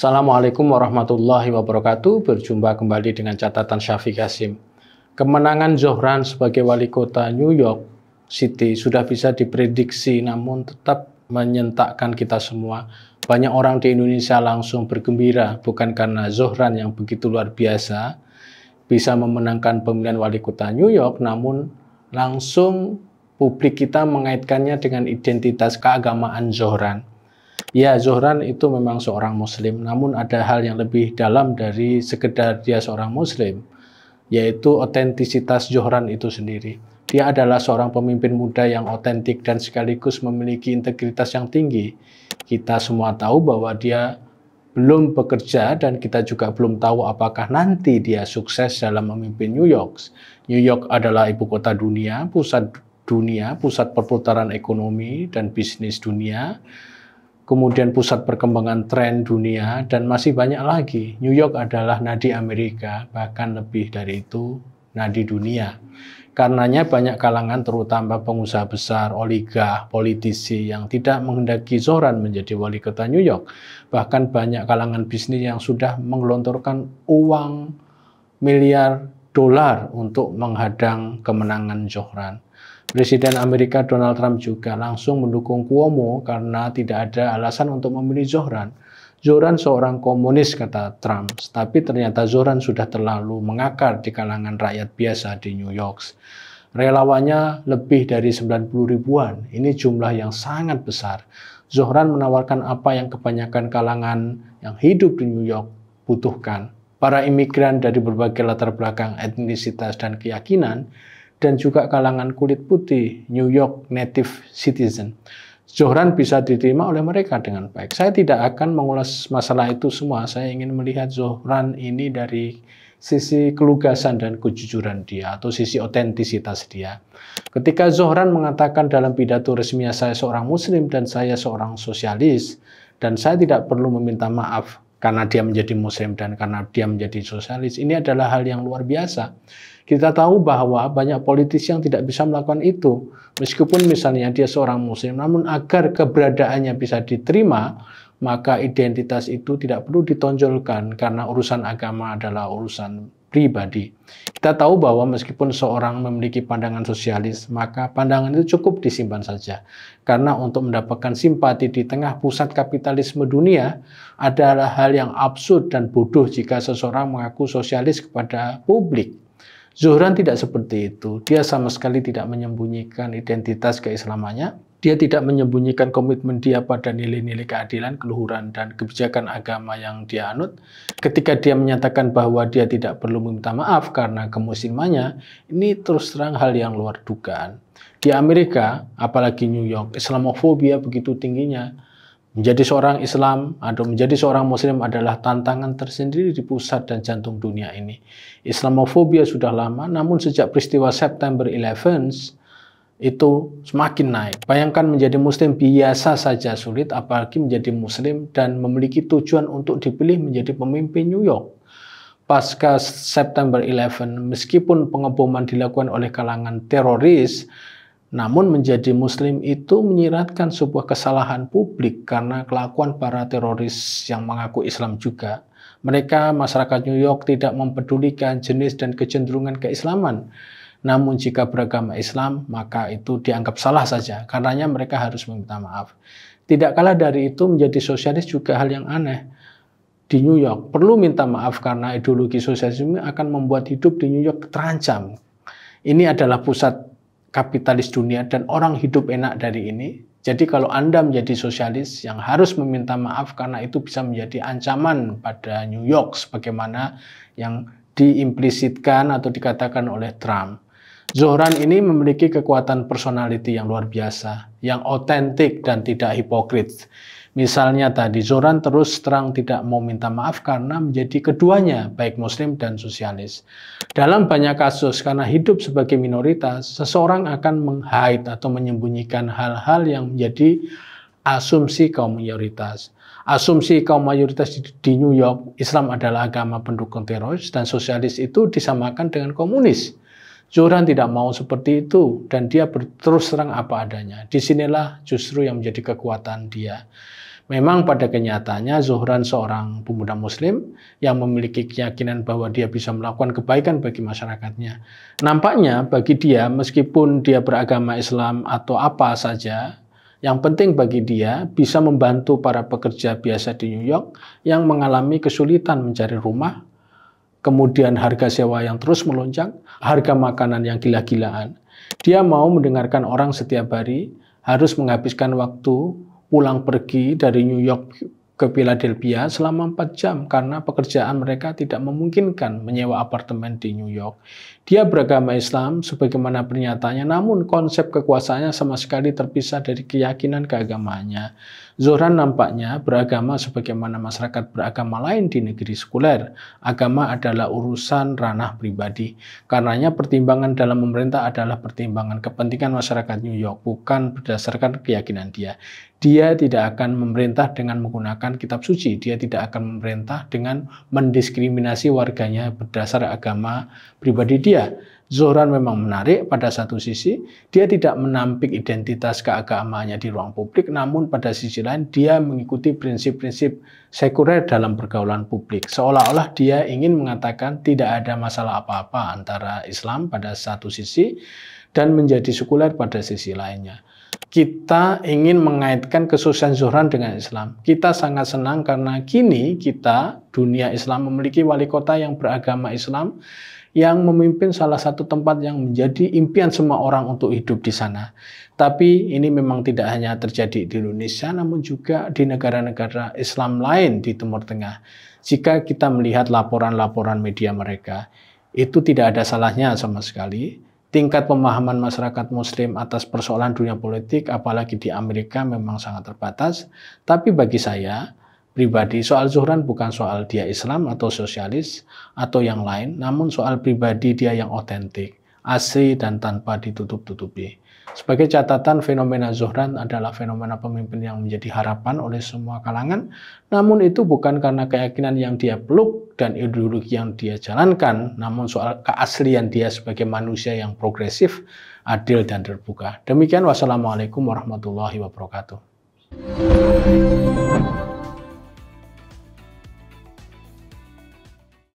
Assalamualaikum warahmatullahi wabarakatuh. Berjumpa kembali dengan catatan Syafiq Hasim. Kemenangan Zohran sebagai wali kota New York City sudah bisa diprediksi, namun tetap menyentakkan kita semua. Banyak orang di Indonesia langsung bergembira, bukan karena Zohran yang begitu luar biasa bisa memenangkan pemilihan wali kota New York, namun langsung publik kita mengaitkannya dengan identitas keagamaan Zohran. Ya, Zohran itu memang seorang Muslim, namun ada hal yang lebih dalam dari sekedar dia seorang Muslim, yaitu otentisitas Zohran itu sendiri. Dia adalah seorang pemimpin muda yang otentik dan sekaligus memiliki integritas yang tinggi. Kita semua tahu bahwa dia belum bekerja dan kita juga belum tahu apakah nanti dia sukses dalam memimpin New York. New York adalah ibu kota dunia, pusat perputaran ekonomi dan bisnis dunia. Kemudian pusat perkembangan tren dunia, dan masih banyak lagi. New York adalah nadi Amerika, bahkan lebih dari itu, nadi dunia. Karenanya banyak kalangan, terutama pengusaha besar, oligark, politisi yang tidak menghendaki Zohran menjadi wali kota New York. Bahkan banyak kalangan bisnis yang sudah menggelontorkan uang miliar dolar untuk menghadang kemenangan Zohran. Presiden Amerika Donald Trump juga langsung mendukung Cuomo karena tidak ada alasan untuk memilih Zohran. Zohran seorang komunis, kata Trump, tapi ternyata Zohran sudah terlalu mengakar di kalangan rakyat biasa di New York. Relawannya lebih dari 90 ribuan, ini jumlah yang sangat besar. Zohran menawarkan apa yang kebanyakan kalangan yang hidup di New York butuhkan. Para imigran dari berbagai latar belakang, etnisitas, dan keyakinan, dan juga kalangan kulit putih, New York native citizen. Zohran bisa diterima oleh mereka dengan baik. Saya tidak akan mengulas masalah itu semua. Saya ingin melihat Zohran ini dari sisi kelugasan dan kejujuran dia, atau sisi otentisitas dia. Ketika Zohran mengatakan dalam pidato resminya, saya seorang Muslim dan saya seorang sosialis, dan saya tidak perlu meminta maaf karena dia menjadi Muslim dan karena dia menjadi sosialis, ini adalah hal yang luar biasa. Kita tahu bahwa banyak politisi yang tidak bisa melakukan itu. Meskipun misalnya dia seorang Muslim, namun agar keberadaannya bisa diterima, maka identitas itu tidak perlu ditonjolkan karena urusan agama adalah urusan pribadi. Kita tahu bahwa meskipun seorang memiliki pandangan sosialis, maka pandangan itu cukup disimpan saja. Karena untuk mendapatkan simpati di tengah pusat kapitalisme dunia adalah hal yang absurd dan bodoh jika seseorang mengaku sosialis kepada publik. Zohran tidak seperti itu. Dia sama sekali tidak menyembunyikan identitas keislamannya. Dia tidak menyembunyikan komitmen dia pada nilai-nilai keadilan, keluhuran, dan kebijakan agama yang dia anut. Ketika dia menyatakan bahwa dia tidak perlu meminta maaf karena kemuslimannya, ini terus terang hal yang luar dugaan. Di Amerika, apalagi New York, Islamofobia begitu tingginya. Menjadi seorang Islam atau menjadi seorang Muslim adalah tantangan tersendiri di pusat dan jantung dunia ini. Islamofobia sudah lama, namun sejak peristiwa September 11 itu semakin naik. Bayangkan menjadi Muslim biasa saja sulit, apalagi menjadi Muslim dan memiliki tujuan untuk dipilih menjadi pemimpin New York. Pasca September 11, meskipun pengeboman dilakukan oleh kalangan teroris, namun menjadi Muslim itu menyiratkan sebuah kesalahan publik karena kelakuan para teroris yang mengaku Islam juga. Mereka, masyarakat New York, tidak mempedulikan jenis dan kecenderungan keislaman. Namun jika beragama Islam, maka itu dianggap salah saja. Karenanya mereka harus meminta maaf. Tidak kalah dari itu, menjadi sosialis juga hal yang aneh. Di New York, perlu minta maaf karena ideologi sosialisme akan membuat hidup di New York terancam. Ini adalah pusat kapitalis dunia dan orang hidup enak dari ini. Jadi kalau Anda menjadi sosialis yang harus meminta maaf karena itu bisa menjadi ancaman pada New York sebagaimana yang diimplisitkan atau dikatakan oleh Trump. Zohran ini memiliki kekuatan personality yang luar biasa, yang otentik dan tidak hipokrit. Misalnya tadi, Zohran terus terang tidak mau minta maaf karena menjadi keduanya, baik Muslim dan sosialis. Dalam banyak kasus, karena hidup sebagai minoritas, seseorang akan meng-hide atau menyembunyikan hal-hal yang menjadi asumsi kaum mayoritas. Asumsi kaum mayoritas di New York, Islam adalah agama pendukung teroris dan sosialis itu disamakan dengan komunis. Zohran tidak mau seperti itu dan dia terus terang apa adanya. Disinilah justru yang menjadi kekuatan dia. Memang pada kenyataannya Zuhran seorang pemuda muslim yang memiliki keyakinan bahwa dia bisa melakukan kebaikan bagi masyarakatnya. Nampaknya bagi dia, meskipun dia beragama Islam atau apa saja, yang penting bagi dia bisa membantu para pekerja biasa di New York yang mengalami kesulitan mencari rumah, kemudian harga sewa yang terus melonjak, harga makanan yang gila-gilaan. Dia mau mendengarkan orang setiap hari harus menghabiskan waktu pulang pergi dari New York ke Philadelphia selama 4 jam karena pekerjaan mereka tidak memungkinkan menyewa apartemen di New York. Dia beragama Islam sebagaimana pernyataannya, namun konsep kekuasaannya sama sekali terpisah dari keyakinan keagamaannya. Zuhran nampaknya beragama sebagaimana masyarakat beragama lain di negeri sekuler. Agama adalah urusan ranah pribadi. Karenanya pertimbangan dalam memerintah adalah pertimbangan kepentingan masyarakat New York, bukan berdasarkan keyakinan dia. Dia tidak akan memerintah dengan menggunakan kitab suci. Dia tidak akan memerintah dengan mendiskriminasi warganya berdasar agama pribadi dia. Zuhran memang menarik pada satu sisi, dia tidak menampik identitas keagamaannya di ruang publik, namun pada sisi lain dia mengikuti prinsip-prinsip sekuler dalam pergaulan publik. Seolah-olah dia ingin mengatakan tidak ada masalah apa-apa antara Islam pada satu sisi dan menjadi sekuler pada sisi lainnya. Kita ingin mengaitkan kesuksesan Zuhran dengan Islam. Kita sangat senang karena kini kita, dunia Islam, memiliki wali kota yang beragama Islam yang memimpin salah satu tempat yang menjadi impian semua orang untuk hidup di sana. Tapi ini memang tidak hanya terjadi di Indonesia, namun juga di negara-negara Islam lain di Timur Tengah. Jika kita melihat laporan-laporan media mereka, itu tidak ada salahnya sama sekali. Tingkat pemahaman masyarakat Muslim atas persoalan dunia politik, apalagi di Amerika, memang sangat terbatas. Tapi bagi saya pribadi, soal Zuhran bukan soal dia Islam atau sosialis atau yang lain, namun soal pribadi dia yang otentik, asli dan tanpa ditutup-tutupi. Sebagai catatan, fenomena Zuhran adalah fenomena pemimpin yang menjadi harapan oleh semua kalangan, namun itu bukan karena keyakinan yang dia peluk dan ideologi yang dia jalankan, namun soal keaslian dia sebagai manusia yang progresif, adil, dan terbuka. Demikian, wassalamualaikum warahmatullahi wabarakatuh.